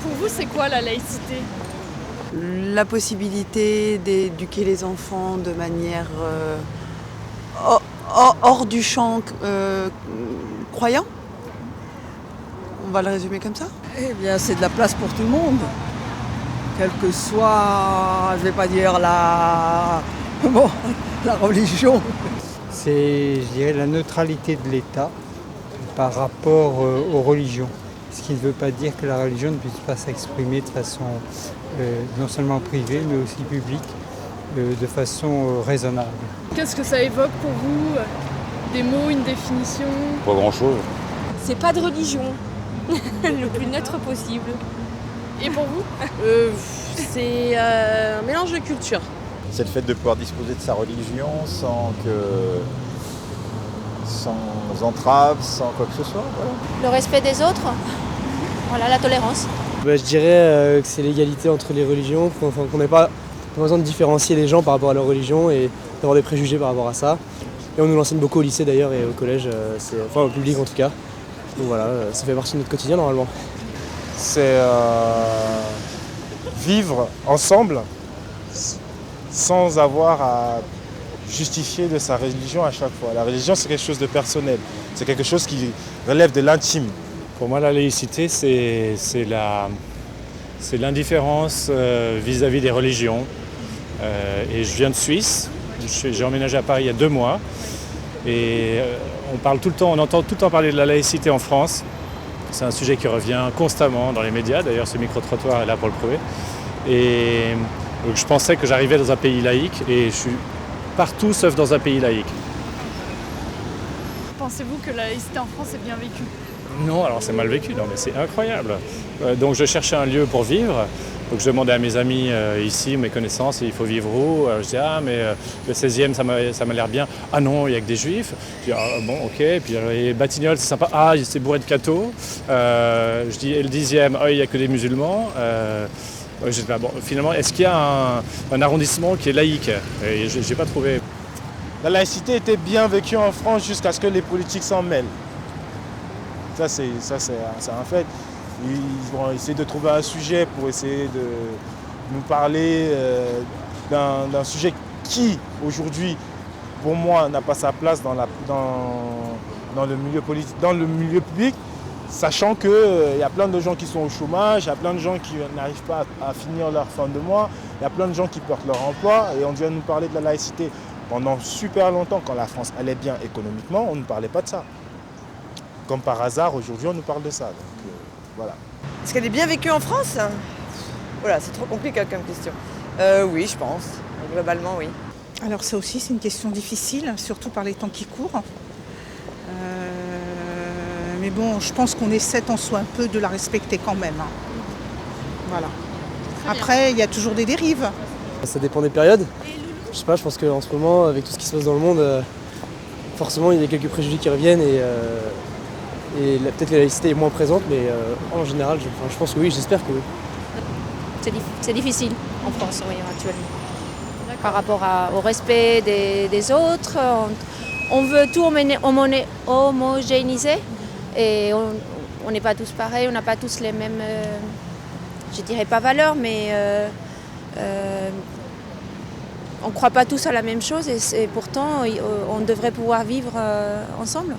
Pour vous, c'est quoi la laïcité? La possibilité d'éduquer les enfants de manière hors du champ croyant. On va le résumer comme ça. Eh bien, c'est de la place pour tout le monde. Quelle que soit, je vais pas dire bon, la religion. C'est, je dirais, la neutralité de l'État par rapport aux religions. Ce qui ne veut pas dire que la religion ne puisse pas s'exprimer de façon non seulement privée, mais aussi publique, de façon raisonnable. Qu'est-ce que ça évoque pour vous? Des mots, une définition? Pas grand-chose. C'est pas de religion, le plus neutre possible. Et pour vous? C'est un mélange de culture. C'est le fait de pouvoir disposer de sa religion sans entrave, sans quoi que ce soit. Voilà. Le respect des autres, voilà, la tolérance. Je dirais que c'est l'égalité entre les religions, qu'on n'ait pas besoin de différencier les gens par rapport à leur religion et d'avoir des préjugés par rapport à ça. Et on nous l'enseigne beaucoup au lycée d'ailleurs et au collège, enfin au public en tout cas. Donc voilà, ça fait partie de notre quotidien normalement. C'est vivre ensemble sans avoir à justifier de sa religion à chaque fois. La religion, c'est quelque chose de personnel, c'est quelque chose qui relève de l'intime. Pour moi, la laïcité, c'est l'indifférence vis-à-vis des religions. Et je viens de Suisse, j'ai emménagé à Paris il y a 2 mois. Et on entend tout le temps parler de la laïcité en France. C'est un sujet qui revient constamment dans les médias, d'ailleurs ce micro-trottoir est là pour le prouver. Et donc, je pensais que j'arrivais dans un pays laïque et je suis partout sauf dans un pays laïque. Pensez-vous que la laïcité en France est bien vécue? Non, alors c'est mal vécu, non mais c'est incroyable. Donc je cherchais un lieu pour vivre. Donc je demandais à mes amis ici, mes connaissances, il faut vivre où? Je dis mais le 16e ça m'a l'air bien. Ah non, il n'y a que des juifs. Je dis bon ok, puis les Batignolles c'est sympa. Ah c'est bourré de cathos. Je dis et le 10e, il n'y a que des musulmans. Je dis, bon, finalement, est-ce qu'il y a un arrondissement qui est laïque? Et je n'ai pas trouvé. La laïcité était bien vécue en France jusqu'à ce que les politiques s'en mêlent. Ça c'est un fait. Ils vont essayer de trouver un sujet pour essayer de nous parler d'un sujet qui, aujourd'hui, pour moi, n'a pas sa place dans le milieu politique, dans le milieu public, sachant qu'il y a plein de gens qui sont au chômage, il y a plein de gens qui n'arrivent pas à finir leur fin de mois, il y a plein de gens qui perdent leur emploi et on vient nous parler de la laïcité. Pendant super longtemps, quand la France allait bien économiquement, on ne parlait pas de ça. Comme par hasard, aujourd'hui, on nous parle de ça. Donc, voilà. Est-ce qu'elle est bien vécue en France? Voilà, c'est trop compliqué comme question. Oui, je pense. Globalement, oui. Alors ça aussi, c'est une question difficile, surtout par les temps qui courent. Mais bon, je pense qu'on essaie tant soit un peu de la respecter quand même. Voilà. Après, il y a toujours des dérives. Ça dépend des périodes. Je sais pas, je pense qu'en ce moment, avec tout ce qui se passe dans le monde, forcément il y a quelques préjugés qui reviennent et peut-être que la laïcité est moins présente, mais en général, je pense que oui, j'espère que oui. C'est difficile en France, oui, actuellement. Par rapport au respect des autres, on veut tout homogénéiser et on n'est pas tous pareils, on n'a pas tous les mêmes, je dirais pas valeurs, mais on ne croit pas tous à la même chose et pourtant on devrait pouvoir vivre ensemble.